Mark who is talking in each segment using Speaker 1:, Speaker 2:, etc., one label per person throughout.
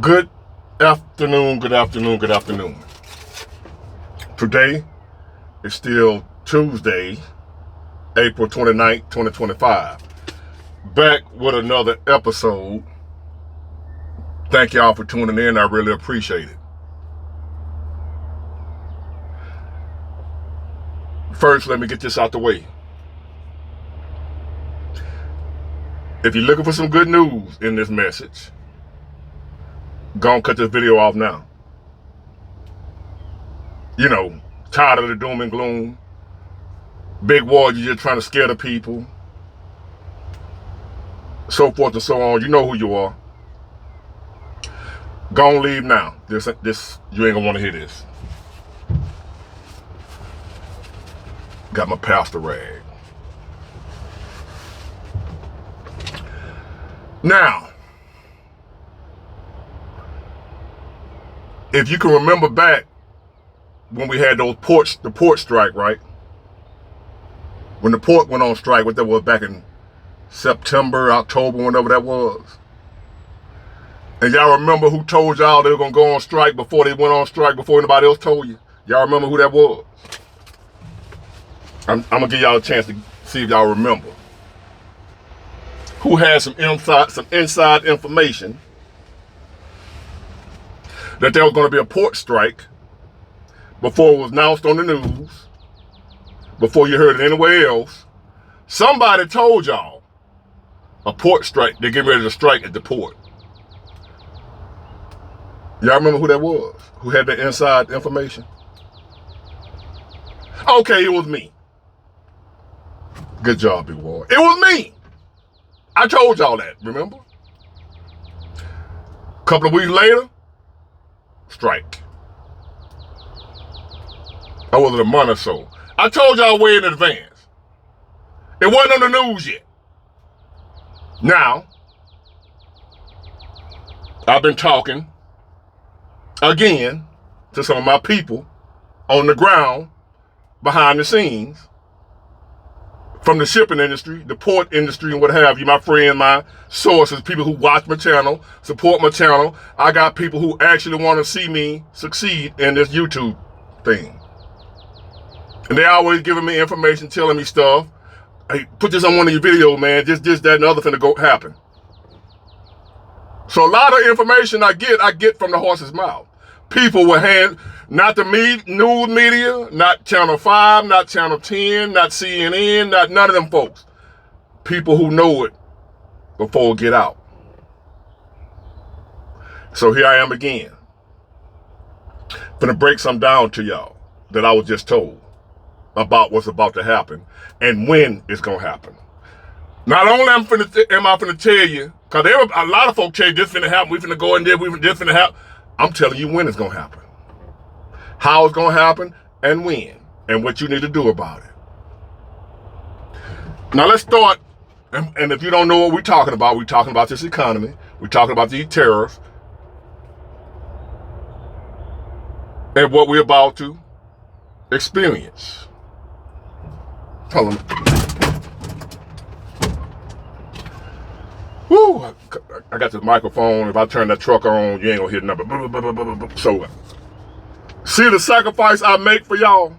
Speaker 1: Good afternoon, good afternoon, good afternoon. Today is still Tuesday, April 29th, 2025. Back with another episode. Thank y'all for tuning in. I really appreciate it. First, let me get this out the way. If you're looking for some good news in this message, go and cut this video off now. You know, tired of the doom and gloom. Big war, you're just trying to scare the people. So forth and so on. You know who you are. Go and leave now. This you ain't gonna want to hear this. Got my pastor rag. Now, if you can remember back when we had the port strike, right? When the port went on strike, what that was back in September, October, whenever that was. And y'all remember who told y'all they were gonna go on strike before they went on strike, before anybody else told you? Y'all remember who that was? I'm gonna give y'all a chance to see if y'all remember. Who had some inside information that there was gonna be a port strike before it was announced on the news, before you heard it anywhere else. Somebody told y'all a port strike, they're getting ready to strike at the port. Y'all remember who that was? Who had the inside information? Okay, it was me. Good job, Big Ward. It was me. I told y'all that, remember? A couple of weeks later, strike. Or was it a month or so? I told y'all way in advance. It wasn't on the news yet. Now, I've been talking again to some of my people on the ground, behind the scenes, from the shipping industry, the port industry, and what have you, my friends, my sources, people who watch my channel, support my channel. I got people who actually want to see me succeed in this YouTube thing. And they always giving me information, telling me stuff. Hey, put this on one of your videos, man. This, that, and the other thing to go happen. So a lot of information I get from the horse's mouth. People with not the news media, not Channel 5, not Channel 10, not CNN, not none of them folks. People who know it before it get out. So here I am again. Gonna break some down to y'all that I was just told about what's about to happen and when it's gonna happen. Not only am I finna tell you, because a lot of folks tell you this finna happen, we finna go in there, this finna happen. I'm telling you when it's gonna happen. How it's gonna happen and when. And what you need to do about it. Now let's start, and if you don't know what we're talking about this economy, we're talking about these tariffs, and what we're about to experience. Hold on. Woo! I got this microphone. If I turn that truck on, you ain't gonna hear the number. So, see the sacrifice I make for y'all?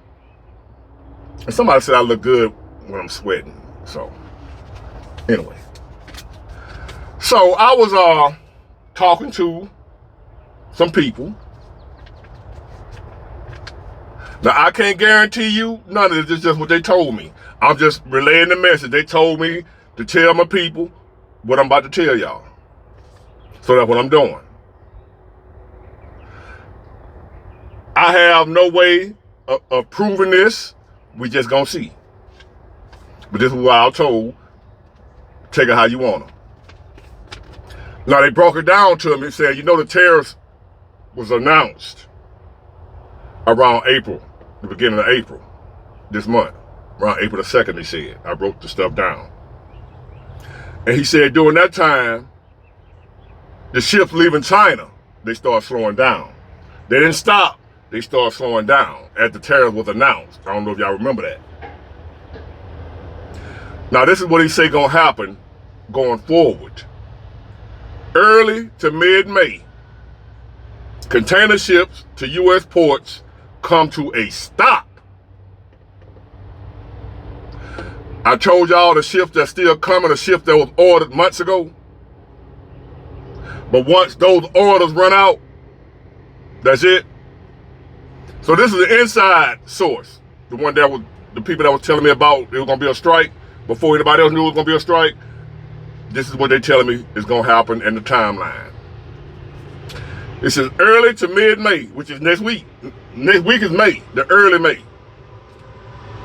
Speaker 1: And somebody said I look good when I'm sweating. So, anyway. So, I was talking to some people. Now, I can't guarantee you none of this. It's just what they told me. I'm just relaying the message. They told me to tell my people what I'm about to tell y'all. So that's what I'm doing. I have no way of proving this. We just gonna see. But this is what I was told. Take it how you want them. Now they broke it down to me and said, you know, the tariffs was announced around April, the beginning of April, this month. Around April the 2nd, they said. I wrote the stuff down. And he said during that time, the ships leaving China, they start slowing down. They didn't stop. They started slowing down as the tariff was announced. I don't know if y'all remember that. Now, this is what he said gonna happen going forward. Early to mid-May, Container ships to U.S. ports come to a stop. I told y'all the ships that's still coming, a ship that was ordered months ago. But once those orders run out, that's it. So this is the inside source. The one that was, the people that was telling me about it was going to be a strike before anybody else knew it was going to be a strike. This is what they're telling me is going to happen in the timeline. It says early to mid-May, which is next week. Next week is May, the early May.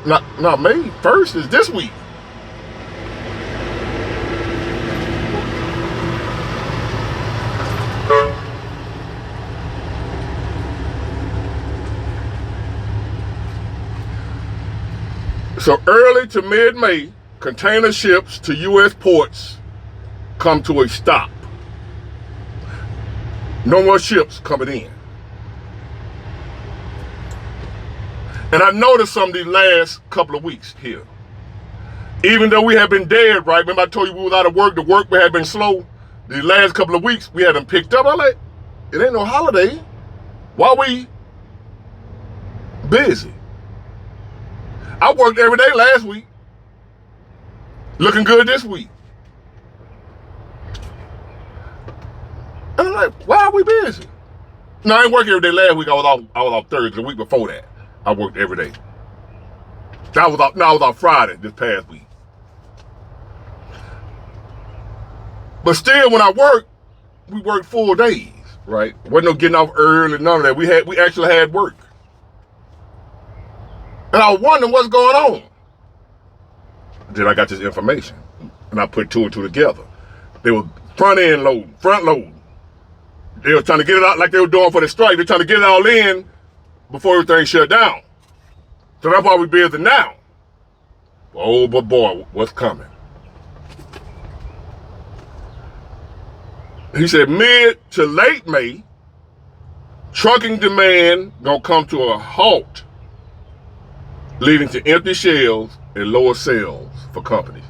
Speaker 1: Not May 1st is this week. So early to mid-May, container ships to U.S. ports come to a stop. No more ships coming in. And I noticed some of these last couple of weeks here. Even though we have been dead, right? Remember I told you we was out of work, the work had been slow. These last couple of weeks, we had them picked up. I'm like, it ain't no holiday. Why we busy? I worked every day last week. Looking good this week. And I'm like, why are we busy? No, I didn't work every day last week. I was off Thursday. The week before that, I worked every day. I was off Friday this past week. But still, when I worked, we worked 4 days, right? Wasn't no getting off early, none of that. We actually had work. And I was wondering what's going on. Then I got this information, and I put 2 and 2 together. They were front loading. They were trying to get it out like they were doing for the strike. They're trying to get it all in before everything shut down. So that's why we're busy now. Oh, but boy, what's coming? He said mid to late May, trucking demand gonna come to a halt, leading to empty shelves and lower sales for companies.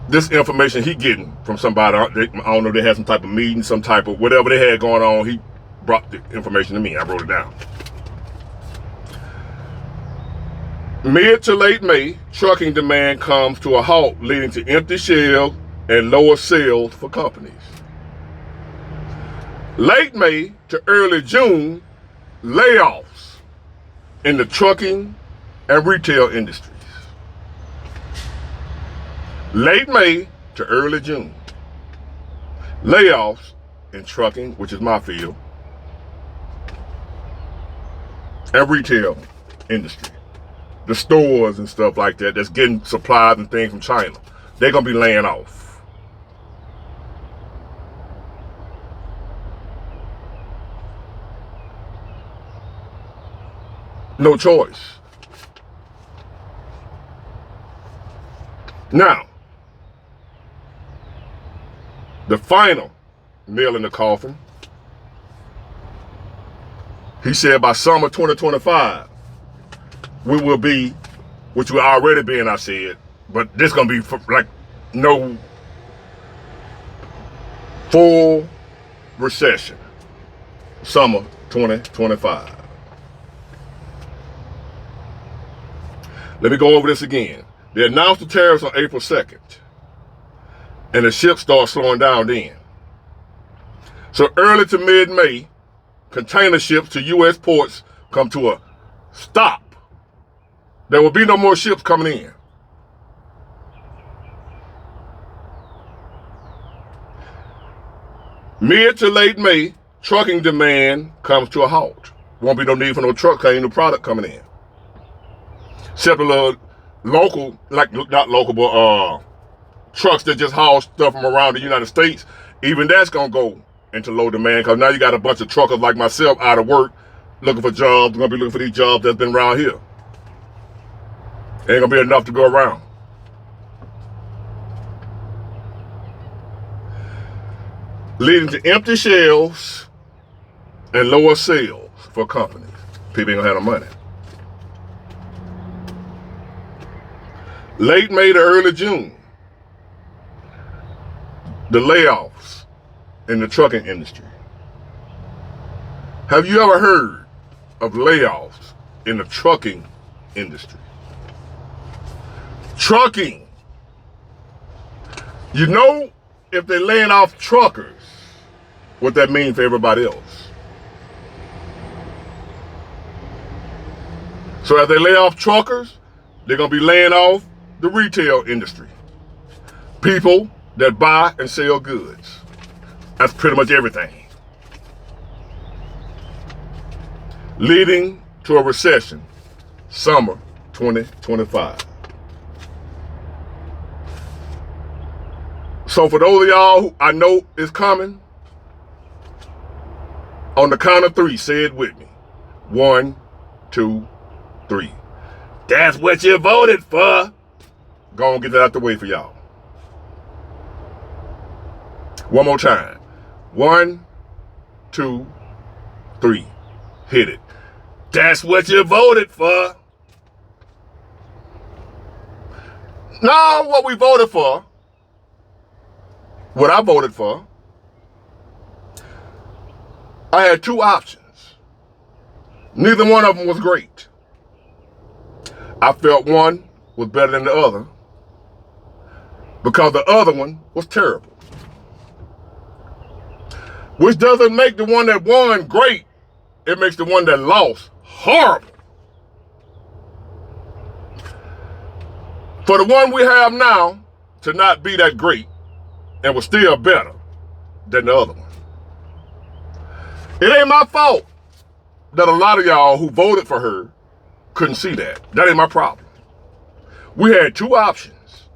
Speaker 1: This information he getting from somebody, I don't know, they had some type of meeting, some type of whatever they had going on. He brought the information to me. I wrote it down. Mid to late May, trucking demand comes to a halt, leading to empty shelves and lower sales for companies. Late May to early June, layoffs in the trucking and retail industries. Late May to early June, layoffs in trucking, which is my field, and retail industry. The stores and stuff like that that's getting supplies and things from China. They're going to be laying off. No choice. Now, the final nail in the coffin, he said by summer 2025, we will be, which we're already being, I said, but this going to be like no full recession. Summer 2025. Let me go over this again. They announced the tariffs on April 2nd, and the ships start slowing down then. So early to mid-May, container ships to U.S. ports come to a stop. There will be no more ships coming in. Mid to late May, trucking demand comes to a halt. Won't be no need for no truck, ain't no product coming in. Except a little local, like not local, but trucks that just haul stuff from around the United States. Even that's gonna go into low demand because now you got a bunch of truckers like myself out of work, looking for jobs. Gonna be looking for these jobs that's been around here. Ain't gonna be enough to go around. Leading to empty shelves and lower sales for companies. People ain't gonna have no money. Late May to early June, the layoffs in the trucking industry. Have you ever heard of layoffs in the trucking industry? Trucking. You know, if they're laying off truckers, what that means for everybody else. So if they lay off truckers, they're going to be laying off the retail industry. People that buy and sell goods. That's pretty much everything. Leading to a recession, summer 2025. So for those of y'all who I know is coming, on the count of three, say it with me. 1, 2, 3. That's what you voted for. Go on, get that out the way for y'all. One more time. 1, 2, 3. Hit it. That's what you voted for. Now, what we voted for, what I voted for, I had two options. Neither one of them was great. I felt one was better than the other because the other one was terrible. Which doesn't make the one that won great. It makes the one that lost horrible. For the one we have now to not be that great and was still better than the other one. It ain't my fault that a lot of y'all who voted for her couldn't see that. That ain't my problem. We had two options.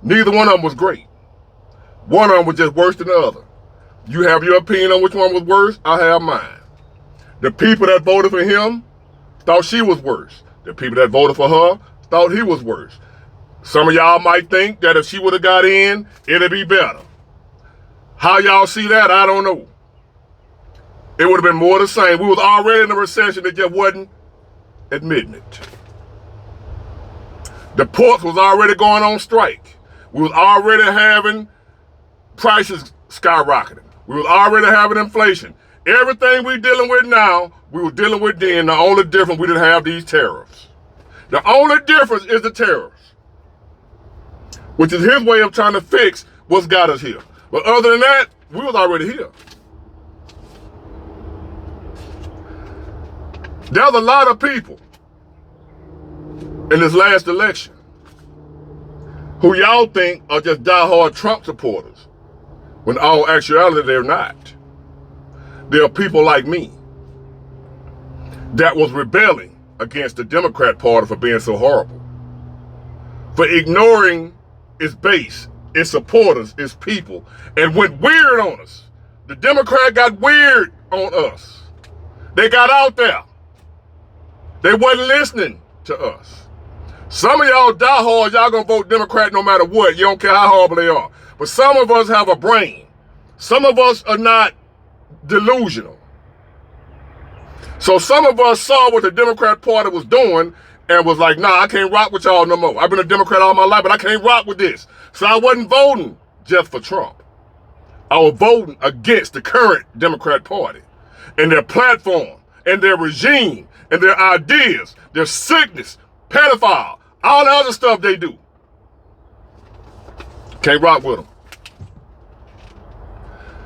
Speaker 1: Neither one of them was great. One of them was just worse than the other. You have your opinion on which one was worse, I have mine. The people that voted for him thought she was worse. The people that voted for her thought he was worse. Some of y'all might think that if she would have got in, it'd be better. How y'all see that, I don't know. It would have been more the same. We was already in a recession that just wasn't admitting it. The ports was already going on strike. We was already having prices skyrocketing. We was already having inflation. Everything we're dealing with now, we were dealing with then. The only difference, we didn't have these tariffs. The only difference is the tariffs, which is his way of trying to fix what's got us here. But other than that, we was already here. There's a lot of people in this last election who y'all think are just diehard Trump supporters, when in all actuality they're not. There are people like me that was rebelling against the Democrat Party for being so horrible, for ignoring its base, its supporters, its people, and went weird on us. The Democrat got weird on us. They got out there. They wasn't listening to us. Some of y'all diehards, y'all gonna vote Democrat no matter what. You don't care how horrible they are. But some of us have a brain. Some of us are not delusional. So some of us saw what the Democrat Party was doing and was like, nah, I can't rock with y'all no more. I've been a Democrat all my life, but I can't rock with this. So I wasn't voting just for Trump. I was voting against the current Democrat Party and their platform and their regime and their ideas, their sickness, pedophile, all the other stuff they do. Can't rock with them.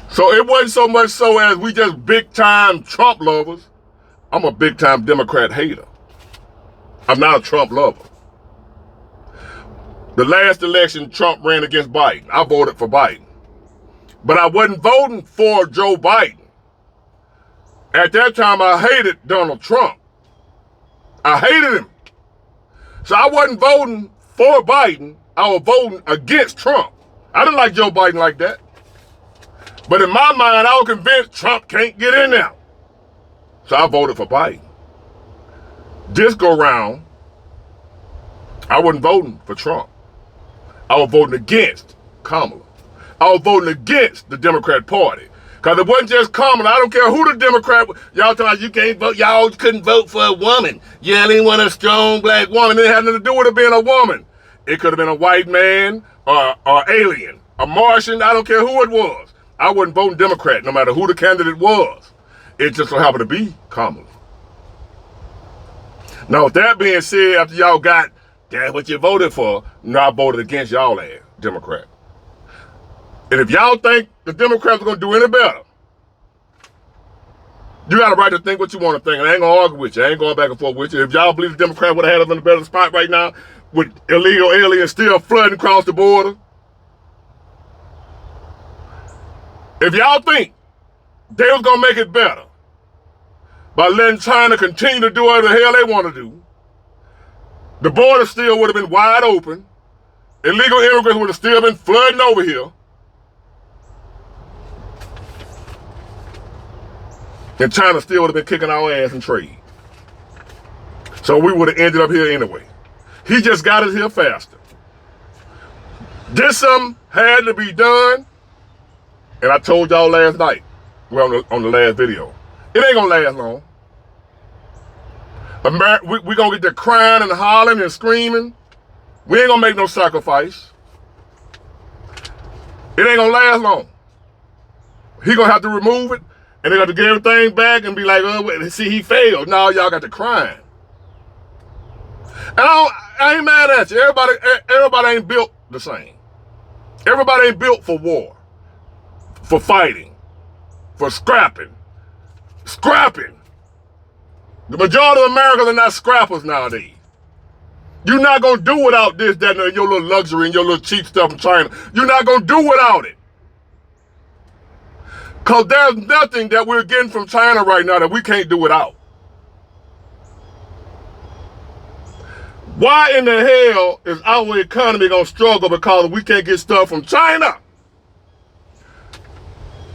Speaker 1: So it wasn't so much so as we just big time Trump lovers. I'm a big time Democrat hater. I'm not a Trump lover. The last election, Trump ran against Biden. I voted for Biden. But I wasn't voting for Joe Biden. At that time, I hated Donald Trump. I hated him. So I wasn't voting for Biden. I was voting against Trump. I didn't like Joe Biden like that. But in my mind, I was convinced Trump can't get in there. So I voted for Biden. This go round, I wasn't voting for Trump. I was voting against Kamala. I was voting against the Democrat Party. Because it wasn't just Kamala. I don't care who the Democrat was. Y'all talking about you can't vote. Y'all couldn't vote for a woman. Y'all didn't want a strong black woman. It had nothing to do with it being a woman. It could have been a white man or alien, a Martian. I don't care who it was. I wasn't voting Democrat no matter who the candidate was. It just so happened to be Kamala. Now, with that being said, after y'all got that's what you voted for, now I voted against y'all ass, Democrat. And if y'all think the Democrats are going to do any better, you got a right to think what you want to think. And I ain't going to argue with you. I ain't going back and forth with you. If y'all believe the Democrats would have had us in a better spot right now with illegal aliens still flooding across the border, if y'all think they was going to make it better by letting China continue to do whatever the hell they want to do, the border still would have been wide open. Illegal immigrants would have still been flooding over here. And China still would have been kicking our ass in trade. So we would have ended up here anyway. He just got us here faster. This something had to be done. And I told y'all last night, well, on the last video, it ain't gonna last long. We're gonna get to crying and hollering and screaming. We ain't gonna make no sacrifice. It ain't gonna last long. He gonna have to remove it, and they got to get everything back and be like, oh, see, he failed. Now y'all got to crying. And I ain't mad at you. Everybody ain't built the same. Everybody ain't built for war, for fighting, for scrapping. Scrapping. The majority of Americans are not scrappers nowadays. You're not going to do without this, that, and your little luxury and your little cheap stuff from China. You're not going to do without it. Because there's nothing that we're getting from China right now that we can't do without. Why in the hell is our economy going to struggle because we can't get stuff from China?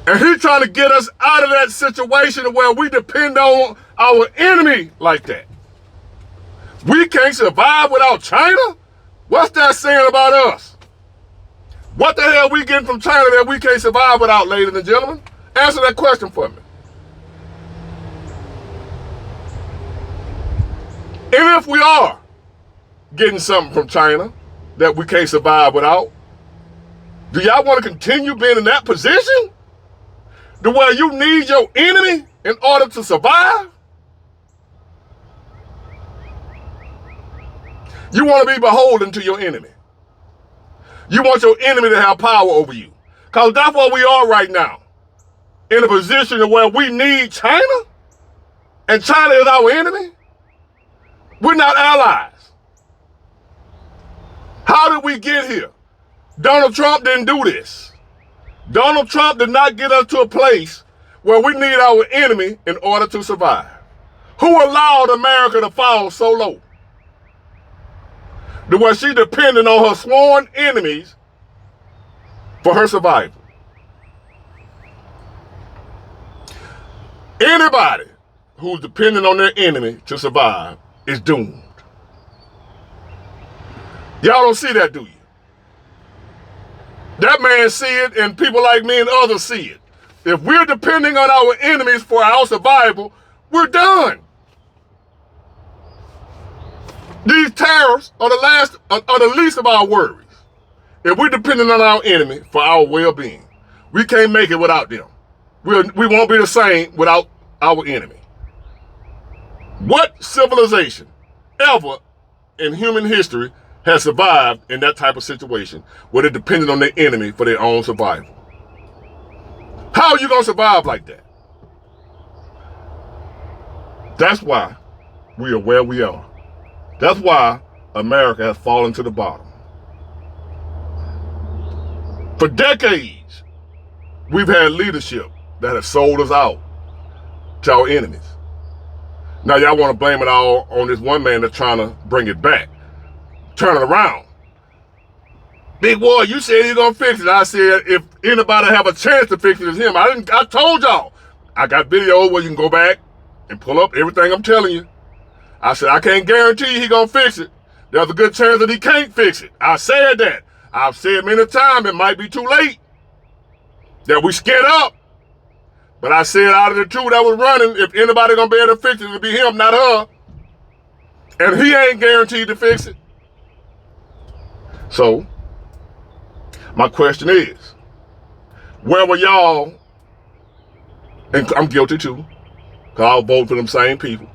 Speaker 1: And he's trying to get us out of that situation where we depend on our enemy like that. We can't survive without China? What's that saying about us? What the hell we getting from China that we can't survive without, ladies and gentlemen? Answer that question for me. And if we are getting something from China that we can't survive without, do y'all want to continue being in that position? To where you need your enemy in order to survive? You want to be beholden to your enemy. You want your enemy to have power over you. Because that's where we are right now. In a position where we need China, and China is our enemy. We're not allies. How did we get here? Donald Trump didn't do this. Donald Trump did not get us to a place where we need our enemy in order to survive. Who allowed America to fall so low? To where she depended on her sworn enemies for her survival. Anybody who's dependent on their enemy to survive is doomed. Y'all don't see that, do you? That man see it, and people like me and others see it. If we're depending on our enemies for our survival, we're done. These tariffs are the least of our worries. If we're depending on our enemy for our well-being, we can't make it without them. We won't be the same without our enemy. What civilization ever in human history has survived in that type of situation where they're dependent on their enemy for their own survival? How are you going to survive like that? That's why we are where we are. That's why America has fallen to the bottom. For decades, we've had leadership that has sold us out to our enemies. Now y'all want to blame it all on this one man that's trying to bring it back. Turn it around. Big boy, you said you're going to fix it. I said, if anybody have a chance to fix it, it's him. I told y'all. I got videos where you can go back and pull up everything I'm telling you. I said, I can't guarantee you he going to fix it. There's a good chance that he can't fix it. I said that. I've said many times it might be too late. That we scared up. But I said out of the two that was running, if anybody going to be able to fix it, it'll be him, not her. And he ain't guaranteed to fix it. So, my question is, where were y'all, and I'm guilty too, because I was voting for them same people.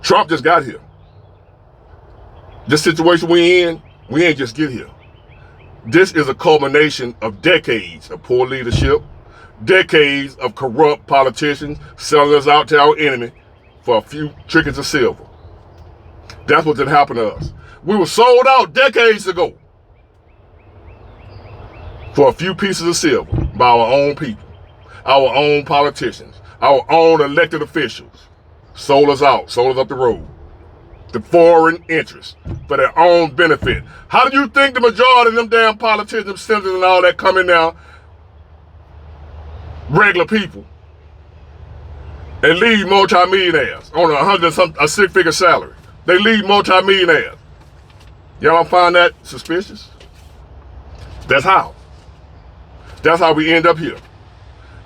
Speaker 1: Trump just got here. This situation we ain't just get here. This is a culmination of decades of poor leadership, decades of corrupt politicians selling us out to our enemy for a few trinkets of silver. That's what did happen to us. We were sold out decades ago for a few pieces of silver by our own people, our own politicians, our own elected officials. Sold us out, sold us up the road. The foreign interests for their own benefit. How do you think the majority of them damn politicians, senators and all that come in now, regular people, and leave multimillionaires on a six-figure salary? They leave multimillionaires. Y'all don't find that suspicious? That's how. That's how we end up here.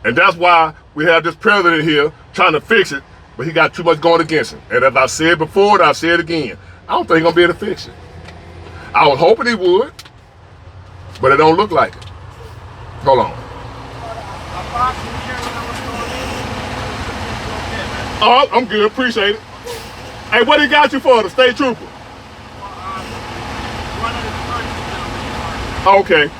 Speaker 1: And that's why we have this president here trying to fix it, but he got too much going against him. And as I said before, and I say it again, I don't think he's going to be able to fix it. I was hoping he would, but it don't look like it. Hold on. Oh, I'm good. Appreciate it. Hey, what he got you for, the state trooper? Okay.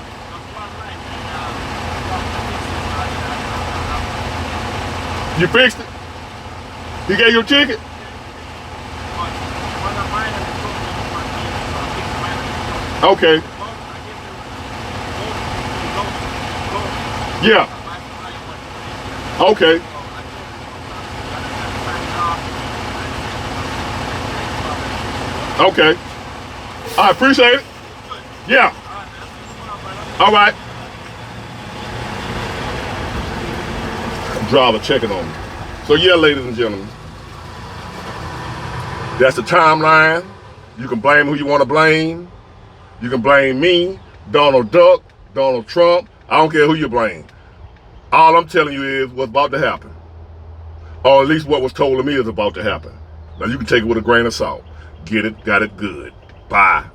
Speaker 1: You fixed it? He gave you a ticket? Okay. Yeah. Okay. Okay. I appreciate it. Yeah. All right. Driver checking on me. So yeah, ladies and gentlemen, that's the timeline. You can blame who you want to blame. You can blame me, Donald Duck, Donald Trump. I don't care who you blame. All I'm telling you is what's about to happen. Or at least what was told to me is about to happen. Now you can take it with a grain of salt. Get it, got it good. Bye.